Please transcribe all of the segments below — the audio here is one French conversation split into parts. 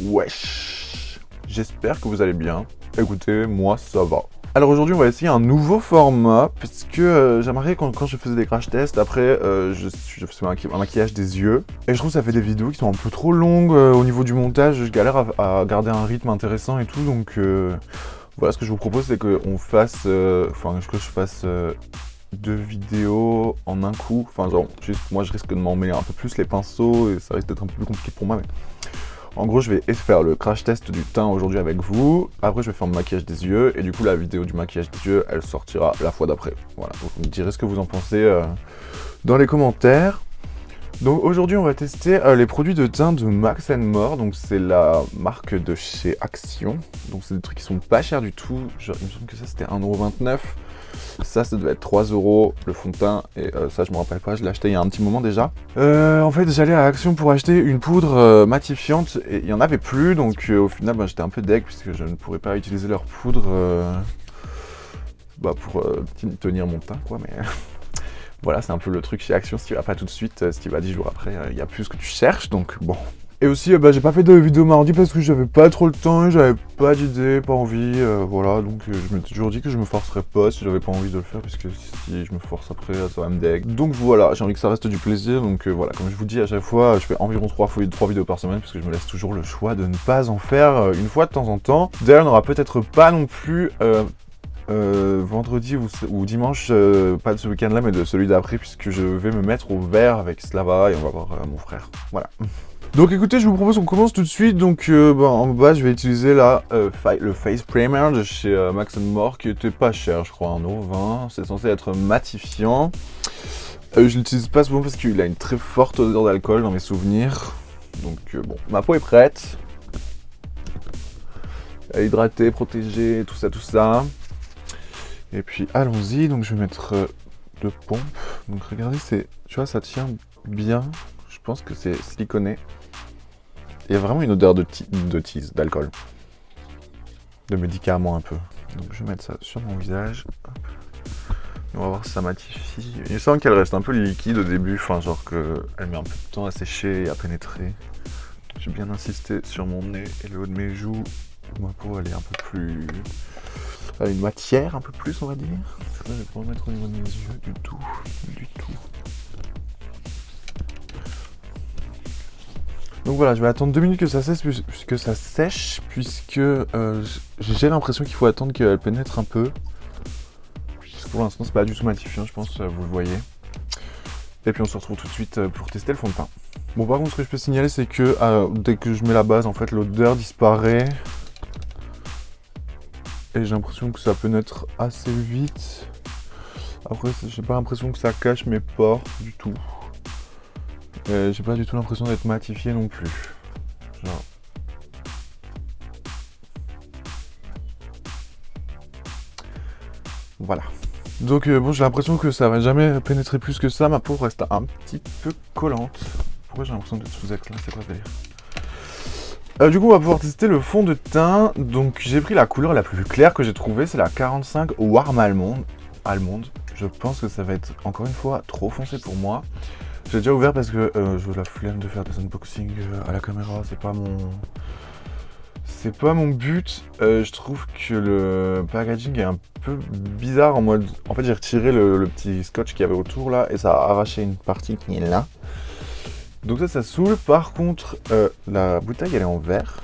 Wesh, j'espère que vous allez bien. Écoutez, moi ça va. Alors aujourd'hui on va essayer un nouveau format, puisque j'ai remarqué quand je faisais des crash tests, après je faisais un maquillage des yeux, et je trouve que ça fait des vidéos qui sont un peu trop longues au niveau du montage, je galère à garder un rythme intéressant et tout, donc voilà, ce que je vous propose c'est qu'on fasse, que je fasse 2 vidéos en un coup, enfin genre, juste moi je risque de m'en mêler un peu plus les pinceaux, et ça risque d'être un peu plus compliqué pour moi, mais... En gros, je vais faire le crash test du teint aujourd'hui avec vous. Après, je vais faire le maquillage des yeux. Et du coup, la vidéo du maquillage des yeux, elle sortira la fois d'après. Voilà, donc vous me direz ce que vous en pensez dans les commentaires. Donc aujourd'hui, on va tester les produits de teint de Max More. Donc c'est la marque de chez Action. Donc c'est des trucs qui sont pas chers du tout. Genre, il me semble que ça, c'était 1,29 €. Ça devait être 3 € le fond de teint, et ça je me rappelle pas, je l'ai acheté il y a un petit moment déjà. En fait j'allais à Action pour acheter une poudre matifiante et il y en avait plus, donc au final j'étais un peu deg puisque je ne pourrais pas utiliser leur poudre pour tenir mon teint quoi, mais voilà, c'est un peu le truc chez Action, si tu vas pas tout de suite, si tu vas 10 jours après, il y a plus ce que tu cherches, donc bon. Et aussi, j'ai pas fait de vidéo mardi parce que j'avais pas trop le temps et j'avais pas d'idée, pas envie, voilà. Donc je m'étais toujours dit que je me forcerais pas si j'avais pas envie de le faire, parce que si je me force après, ça va me deg. Donc voilà, j'ai envie que ça reste du plaisir, donc voilà, comme je vous dis à chaque fois, je fais environ 3 vidéos par semaine, parce que je me laisse toujours le choix de ne pas en faire une fois de temps en temps. D'ailleurs, il n'y aura peut-être pas non plus... vendredi ou dimanche, pas de ce week-end-là, mais de celui d'après, puisque je vais me mettre au vert avec Slava et on va voir mon frère. Voilà. Donc écoutez, je vous propose qu'on commence tout de suite. Donc en bas, je vais utiliser le Face Primer de chez Max More, qui était pas cher, je crois, 1,20 €. C'est censé être matifiant. Je l'utilise pas souvent parce qu'il a une très forte odeur d'alcool dans mes souvenirs. Donc bon, ma peau est prête. Hydratée, protégée, tout ça. Et puis allons-y, donc je vais mettre 2 pompes. Donc regardez, tu vois, ça tient bien. Je pense que c'est siliconé. Il y a vraiment une odeur de tease, d'alcool. De médicament un peu. Donc je vais mettre ça sur mon visage. Hop. On va voir si ça matifie. Il me semble qu'elle reste un peu liquide au début, enfin genre qu'elle met un peu de temps à sécher et à pénétrer. J'ai bien insisté sur mon nez et le haut de mes joues. Ma peau elle est un peu plus... Elle a une matière un peu plus, on va dire. Ça, je vais pas le mettre au niveau de mes yeux du tout. Donc voilà, je vais attendre 2 minutes que ça sèche, puisque j'ai l'impression qu'il faut attendre qu'elle pénètre un peu. Parce que pour l'instant, c'est pas du tout matifiant, je pense, vous le voyez. Et puis on se retrouve tout de suite pour tester le fond de teint. Bon, par contre, ce que je peux signaler, c'est que dès que je mets la base, en fait, l'odeur disparaît. Et j'ai l'impression que ça pénètre assez vite. Après, j'ai pas l'impression que ça cache mes pores du tout. J'ai pas du tout l'impression d'être matifié non plus. Genre. Voilà. Donc bon, j'ai l'impression que ça va jamais pénétrer plus que ça. Ma peau reste un petit peu collante. Pourquoi j'ai l'impression d'être sous éclat? C'est quoi le délire? Du coup, on va pouvoir tester le fond de teint. Donc j'ai pris la couleur la plus claire que j'ai trouvée. C'est la 45 Warm Almond. Je pense que ça va être encore une fois trop foncé pour moi. J'ai déjà ouvert parce que j'ai la flemme de faire des unboxings à la caméra, c'est pas mon but. Je trouve que le packaging est un peu bizarre en mode... En fait, j'ai retiré le petit scotch qu'il y avait autour là et ça a arraché une partie qui est là. Donc ça saoule. Par contre, la bouteille elle est en verre.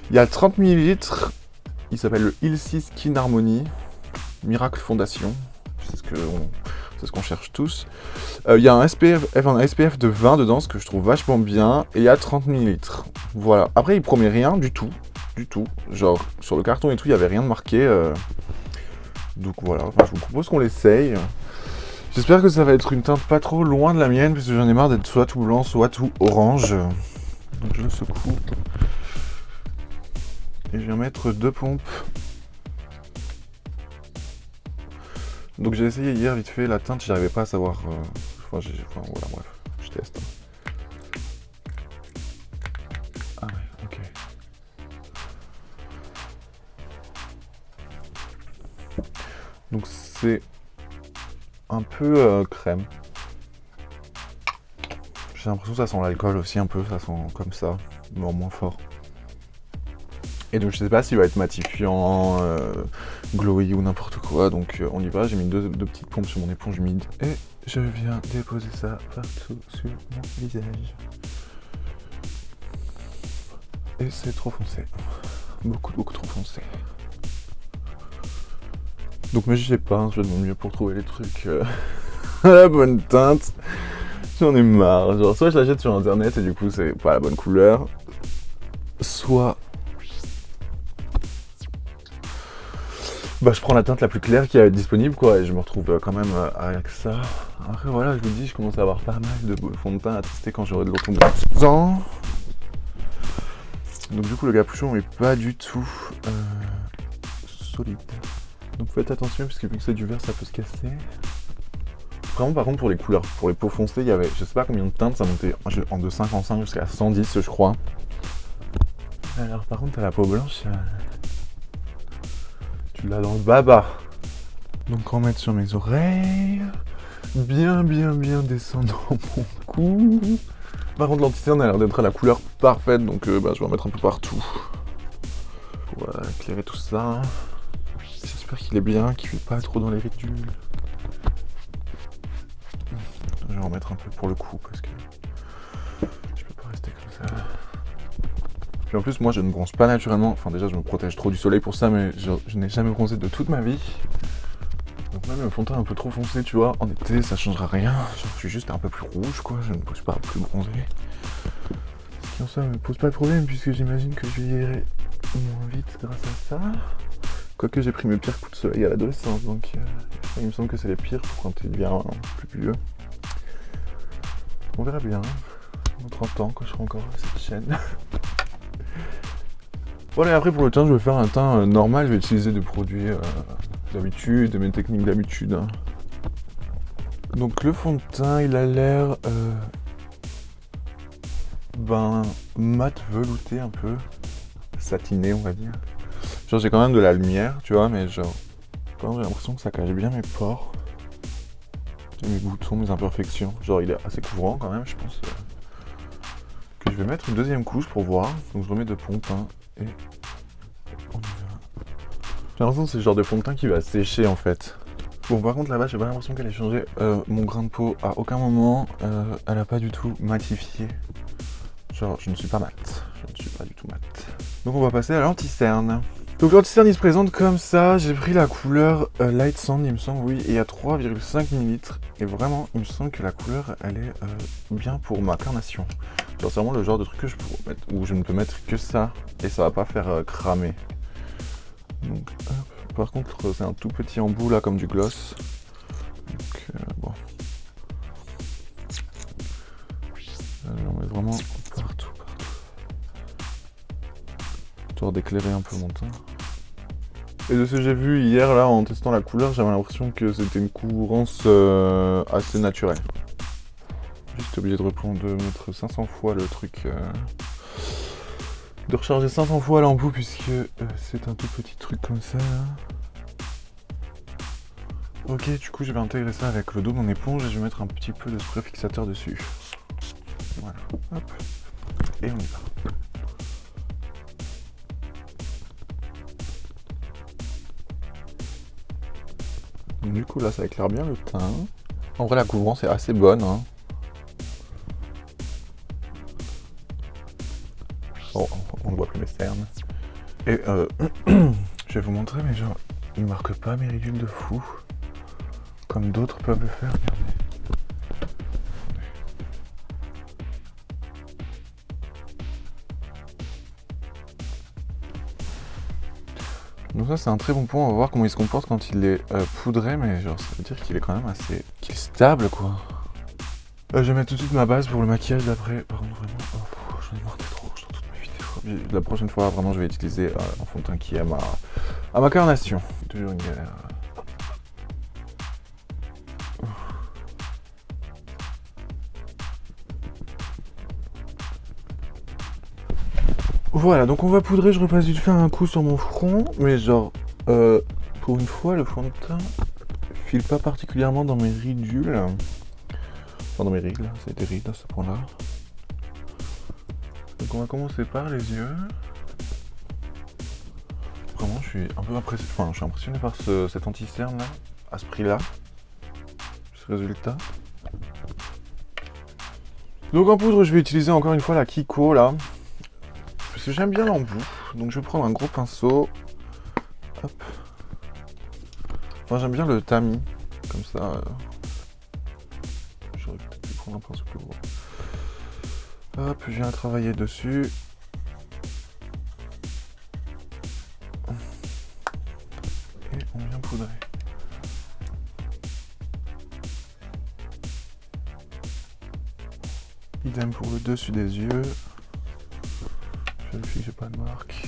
Il y a 30 ml. Il s'appelle le Ilsi Skin Harmony Miracle Fondation. C'est ce qu'on cherche tous. Il y a un SPF de 20 dedans, ce que je trouve vachement bien. Et il y a 30 ml. Voilà. Après, il promet rien du tout. Genre, sur le carton et tout, il n'y avait rien de marqué. Donc voilà. Enfin, je vous propose qu'on l'essaye. J'espère que ça va être une teinte pas trop loin de la mienne, parce que j'en ai marre d'être soit tout blanc, soit tout orange. Donc je le secoue. Et je viens mettre 2 pompes. Donc j'ai essayé hier vite fait la teinte, j'arrivais pas à savoir. Voilà, bref, je teste. Ah ouais, ok. Donc c'est un peu crème. J'ai l'impression que ça sent l'alcool aussi un peu, ça sent comme ça, mais en moins fort. Et donc je sais pas s'il va être matifiant, glowy ou n'importe quoi, donc on y va. J'ai mis deux petites pompes sur mon éponge humide et je viens déposer ça partout sur mon visage. Et c'est trop foncé, beaucoup trop foncé. Donc mais je sais pas, je fais de mon mieux pour trouver les trucs à la bonne teinte. J'en ai marre, genre soit je l'achète sur internet et du coup c'est pas la bonne couleur, soit bah je prends la teinte la plus claire qui est disponible quoi et je me retrouve quand même avec ça. Après voilà, je vous dis, je commence à avoir pas mal de fond de teint à tester quand j'aurai de l'automne de 12 ans. Donc du coup le capuchon est pas du tout solide. Donc faites attention parce que vu que c'est du vert ça peut se casser. Vraiment par contre pour les couleurs, pour les peaux foncées, il y avait je sais pas combien de teintes, ça montait en de 5 en 5 jusqu'à 110 je crois. Alors par contre t'as la peau blanche, tu l'as dans le baba. Donc en mettre sur mes oreilles, bien descendre dans mon cou. Par contre l'anti-cerne a l'air d'être à la couleur parfaite, donc je vais en mettre un peu partout. Pour éclairer tout ça. J'espère qu'il est bien, qu'il ne fait pas trop dans les ridules. Je vais en mettre un peu pour le coup parce que je peux pas rester comme ça. Puis en plus moi je ne bronze pas naturellement, enfin déjà je me protège trop du soleil pour ça, mais je n'ai jamais bronzé de toute ma vie. Donc même le fond de teint un peu trop foncé, tu vois, en été ça changera rien. Genre, je suis juste un peu plus rouge quoi, je ne suis pas plus bronzé. Ce qui en soi me pose pas de problème puisque j'imagine que je vieillirai moins vite grâce à ça. Quoique j'ai pris mes pires coups de soleil à l'adolescence, donc il me semble que c'est les pires pour quand tu deviens plus vieux. On verra bien, dans 30 ans quand je serai encore à cette chaîne. Voilà, et après pour le teint, je vais faire un teint normal, je vais utiliser des produits d'habitude, mes techniques d'habitude. Donc le fond de teint, il a l'air mat velouté un peu, satiné on va dire. Genre j'ai quand même de la lumière, tu vois, mais genre quand j'ai l'impression que ça cache bien mes pores, mes boutons, mes imperfections. Genre il est assez couvrant quand même, je pense que je vais mettre une deuxième couche pour voir. Donc je remets de fond de teint et on y va. J'ai l'impression que c'est le genre de fond de teint qui va sécher en fait. Bon par contre là-bas j'ai pas l'impression qu'elle ait changé mon grain de peau à aucun moment, elle a pas du tout matifié. Genre je ne suis pas mat, je ne suis pas du tout mat. Donc on va passer à l'anti-cerne. Donc l'anti-cerne il se présente comme ça, j'ai pris la couleur Light Sand il me semble, oui, et à 3,5 ml. Et vraiment il me semble que la couleur elle est bien pour ma carnation. Genre c'est vraiment le genre de truc que je pourrais mettre, où je ne peux mettre que ça, et ça va pas faire cramer. Donc hop. Par contre c'est un tout petit embout là comme du gloss. Donc bon. J'en mets vraiment partout. Histoire d'éclairer un peu mon teint. Et de ce que j'ai vu hier là en testant la couleur, j'avais l'impression que c'était une couvrance assez naturelle. Juste obligé de mettre 500 fois le truc. De recharger 500 fois l'embout puisque c'est un tout petit truc comme ça. Ok, du coup je vais intégrer ça avec le dos de mon éponge et je vais mettre un petit peu de spray fixateur dessus. Voilà, hop, et on y va. Du coup là ça éclaire bien le teint. En vrai la couvrance est assez bonne. Hein. Oh, on ne voit plus mes cernes. Et je vais vous montrer mais genre il marque pas mes ridules de fou. Comme d'autres peuvent le faire, regardez. Donc ça c'est un très bon point, on va voir comment il se comporte quand il est poudré, mais genre ça veut dire qu'il est quand même assez... qu'il est stable quoi. Je vais mettre tout de suite ma base pour le maquillage d'après, par contre vraiment, j'en ai marre de trop, je dois toutes mes vidéos. La prochaine fois vraiment je vais utiliser un fond de teint qui est à ma carnation. Toujours une galère. Voilà, donc on va poudrer, je repasse vite fait un coup sur mon front, mais genre, pour une fois, le fond de teint file pas particulièrement dans mes ridules. Enfin, dans mes rides, c'est des rides à ce point-là. Donc on va commencer par les yeux. suis un peu impressionné, enfin, je suis impressionné par cet anti-cerne là, à ce prix là, ce résultat. Donc en poudre, je vais utiliser encore une fois la Kiko là, parce que j'aime bien l'embout. Donc je vais prendre un gros pinceau. Hop. Enfin, j'aime bien le tamis, comme ça. J'aurais peut-être pu prendre un pinceau plus gros. Hop, je viens travailler dessus. Et on vient poudrer. Idem pour le dessus des yeux. Je vérifie que j'ai pas de marque.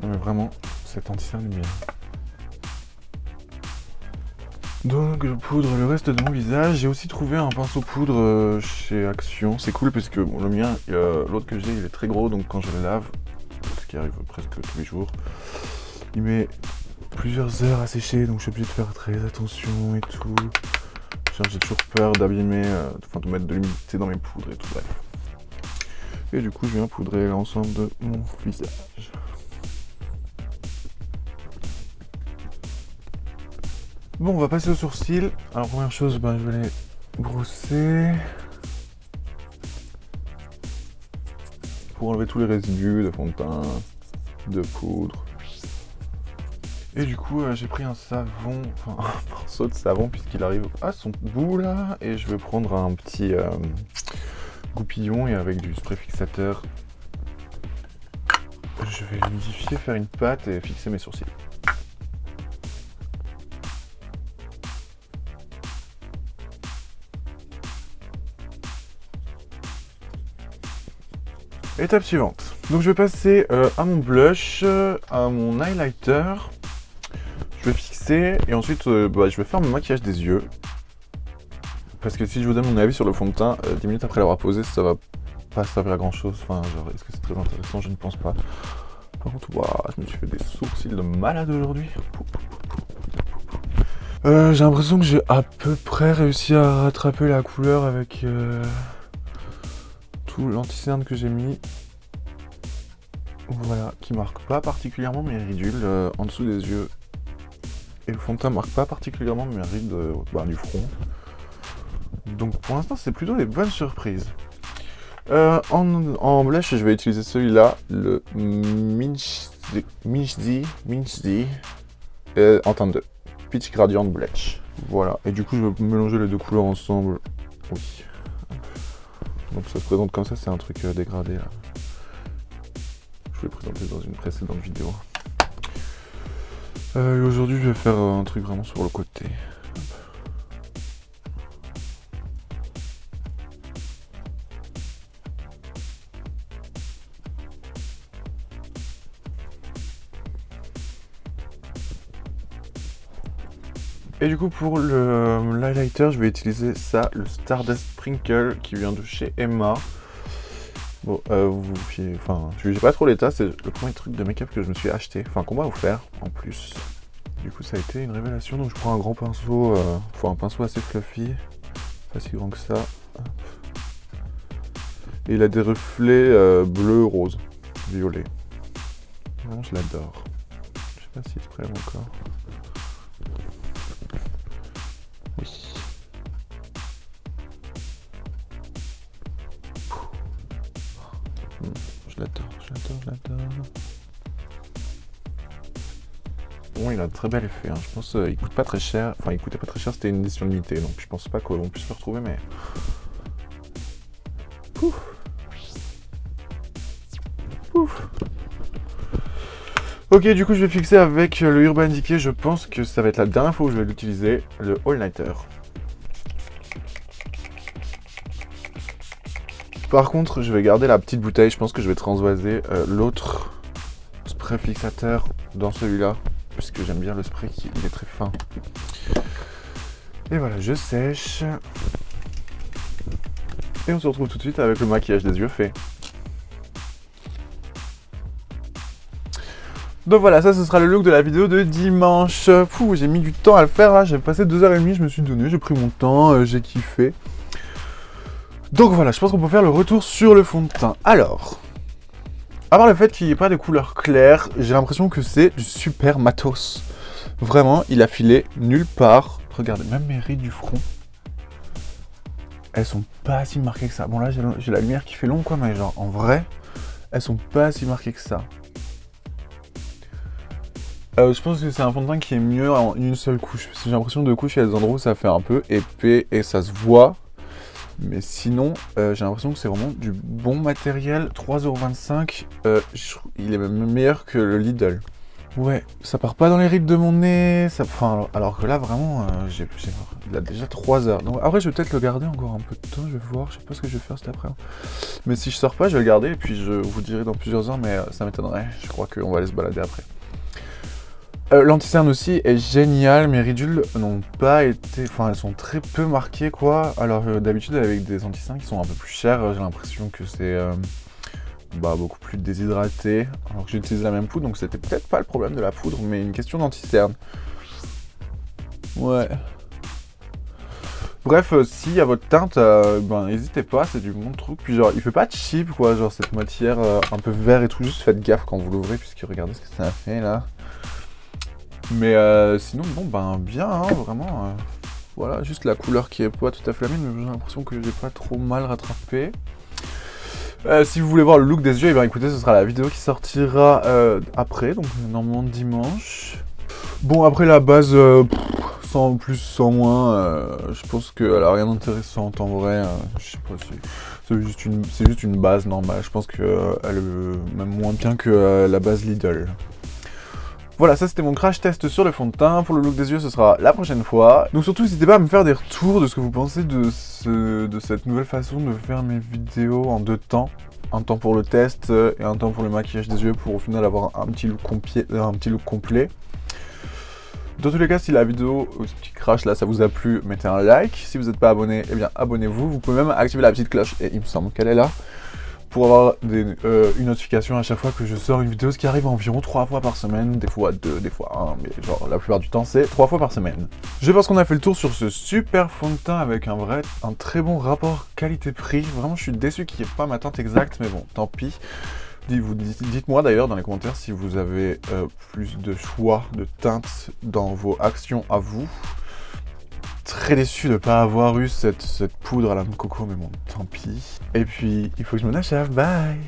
Non mais vraiment, cet anti-cerne est bien. Donc je poudre le reste de mon visage. J'ai aussi trouvé un pinceau poudre chez Action. C'est cool parce que bon, le mien, l'autre que j'ai, il est très gros, donc quand je le lave, ce qui arrive presque tous les jours, il met plusieurs heures à sécher, donc je suis obligé de faire très attention et tout. Genre, j'ai toujours peur d'abîmer, de mettre de l'humidité dans mes poudres et tout, bref. Et du coup, je viens poudrer l'ensemble de mon visage. Bon, on va passer aux sourcils. Alors, première chose, je vais les brosser pour enlever tous les résidus de fond de teint, de poudre. Et du coup, j'ai pris un savon, enfin un pinceau de savon puisqu'il arrive à son bout là. Et je vais prendre un petit goupillon et avec du spray fixateur, je vais l'humidifier, faire une pâte et fixer mes sourcils. Étape suivante. Donc je vais passer à mon blush, à mon highlighter. Je vais fixer et ensuite je vais faire mon maquillage des yeux. Parce que si je vous donne mon avis sur le fond de teint, 10 minutes après l'avoir posé, ça va pas servir à grand chose. Enfin, genre, est-ce que c'est très intéressant? Je ne pense pas. Par contre, je me suis fait des sourcils de malade aujourd'hui. J'ai l'impression que j'ai à peu près réussi à rattraper la couleur avec tout l'anti-cerne que j'ai mis. Voilà, qui marque pas particulièrement mes ridules en dessous des yeux. Et le fond de teint marque pas particulièrement mes rides du front. Donc pour l'instant, c'est plutôt des bonnes surprises. En blush, je vais utiliser celui-là, le Minchdi en teinte 2. Peach Gradient Blush. Voilà, et du coup, je vais mélanger les deux couleurs ensemble. Oui. Donc ça se présente comme ça, c'est un truc dégradé là. Je l'ai présenté dans une précédente vidéo. Et aujourd'hui, je vais faire un truc vraiment sur le côté. Et du coup, pour l'highlighter, je vais utiliser ça, le Stardust Sprinkle qui vient de chez Emma. Bon, j'ai pas trop l'état, c'est le premier truc de make-up que je me suis acheté, enfin qu'on m'a offert en plus. Du coup, ça a été une révélation, donc je prends un grand pinceau, un pinceau assez fluffy, pas si grand que ça. Et il a des reflets bleu, rose, violet. Vraiment, je l'adore. Je sais pas s'il se prélève encore. Oui. Je l'adore. Bon, il a un très bel effet, hein. Je pense il coûte pas très cher. Enfin, il coûtait pas très cher, c'était une édition limitée, donc je pense pas qu'on puisse le retrouver, mais... Pouf. Ok, du coup, je vais fixer avec le Urban Decay. Je pense que ça va être la dernière fois où je vais l'utiliser, le All-Nighter. Par contre, je vais garder la petite bouteille. Je pense que je vais transvaser l'autre spray fixateur dans celui-là. Puisque j'aime bien le spray, il est très fin. Et voilà, je sèche. Et on se retrouve tout de suite avec le maquillage des yeux fait. Donc voilà, ça ce sera le look de la vidéo de dimanche. Fou, j'ai mis du temps à le faire là, j'ai passé 2h30, je me suis donné, j'ai pris mon temps, j'ai kiffé. Donc voilà, je pense qu'on peut faire le retour sur le fond de teint. Alors, à part le fait qu'il n'y ait pas de couleur claire, j'ai l'impression que c'est du super matos. Vraiment, il a filé nulle part. Regardez, même mes rides du front, elles sont pas si marquées que ça. Bon là, j'ai la lumière qui fait long quoi, mais genre, en vrai, elles sont pas si marquées que ça. Je pense que c'est un fond de teint qui est mieux en une seule couche. Parce que j'ai l'impression de couche, il y a des endroits où ça fait un peu épais et ça se voit. Mais sinon, j'ai l'impression que c'est vraiment du bon matériel. 3,25 €. Il est même meilleur que le Lidl. Ouais, ça part pas dans les rides de mon nez. Enfin, alors que là, vraiment, il a déjà 3 heures. Donc, après, je vais peut-être le garder encore un peu de temps. Je vais voir. Je sais pas ce que je vais faire cet après-midi. Mais si je sors pas, je vais le garder. Et puis, je vous dirai dans plusieurs heures. Mais ça m'étonnerait. Je crois qu'on va aller se balader après. L'anti-cerne aussi est génial, mes ridules n'ont pas été... Enfin, elles sont très peu marquées, quoi. Alors d'habitude, avec des anti-cernes qui sont un peu plus chers, j'ai l'impression que c'est beaucoup plus déshydraté. Alors que j'utilise la même poudre, donc c'était peut-être pas le problème de la poudre, mais une question d'anti-cerne. Ouais. Bref, si à votre teinte, n'hésitez pas, c'est du bon truc. Puis genre, il fait pas cheap, quoi, genre cette matière un peu vert et tout. Juste faites gaffe quand vous l'ouvrez, puisque regardez ce que ça a fait, là. Mais sinon, bon, bien, hein, vraiment. Voilà, juste la couleur qui est pas tout à fait la mienne, mais j'ai l'impression que j'ai pas trop mal rattrapé. Si vous voulez voir le look des yeux, écoutez, ce sera la vidéo qui sortira après, donc normalement dimanche. Bon, après la base, sans plus, sans moins, je pense qu'elle a rien d'intéressant en vrai. Je sais pas si c'est juste une base normale. Je pense qu'elle est même moins bien que la base Lidl. Voilà, ça c'était mon crash test sur le fond de teint. Pour le look des yeux, ce sera la prochaine fois. Donc surtout, n'hésitez pas à me faire des retours de ce que vous pensez de cette nouvelle façon de faire mes vidéos en 2 temps. Un temps pour le test et un temps pour le maquillage des yeux pour au final avoir un petit look complet. Dans tous les cas, si la vidéo, ce petit crash là, ça vous a plu, mettez un like. Si vous n'êtes pas abonné, eh bien abonnez-vous. Vous pouvez même activer la petite cloche, et il me semble qu'elle est là, pour avoir une notification à chaque fois que je sors une vidéo, ce qui arrive environ 3 fois par semaine, des fois 2, des fois 1, mais genre la plupart du temps c'est 3 fois par semaine. Je pense qu'on a fait le tour sur ce super fond de teint avec un très bon rapport qualité-prix. Vraiment je suis déçu qu'il n'y ait pas ma teinte exacte, mais bon, tant pis. Dites-moi d'ailleurs dans les commentaires si vous avez plus de choix de teintes dans vos actions à vous. Très déçu de ne pas avoir eu cette poudre à la noix de coco, mais bon, tant pis. Et puis, il faut que je me achève, bye!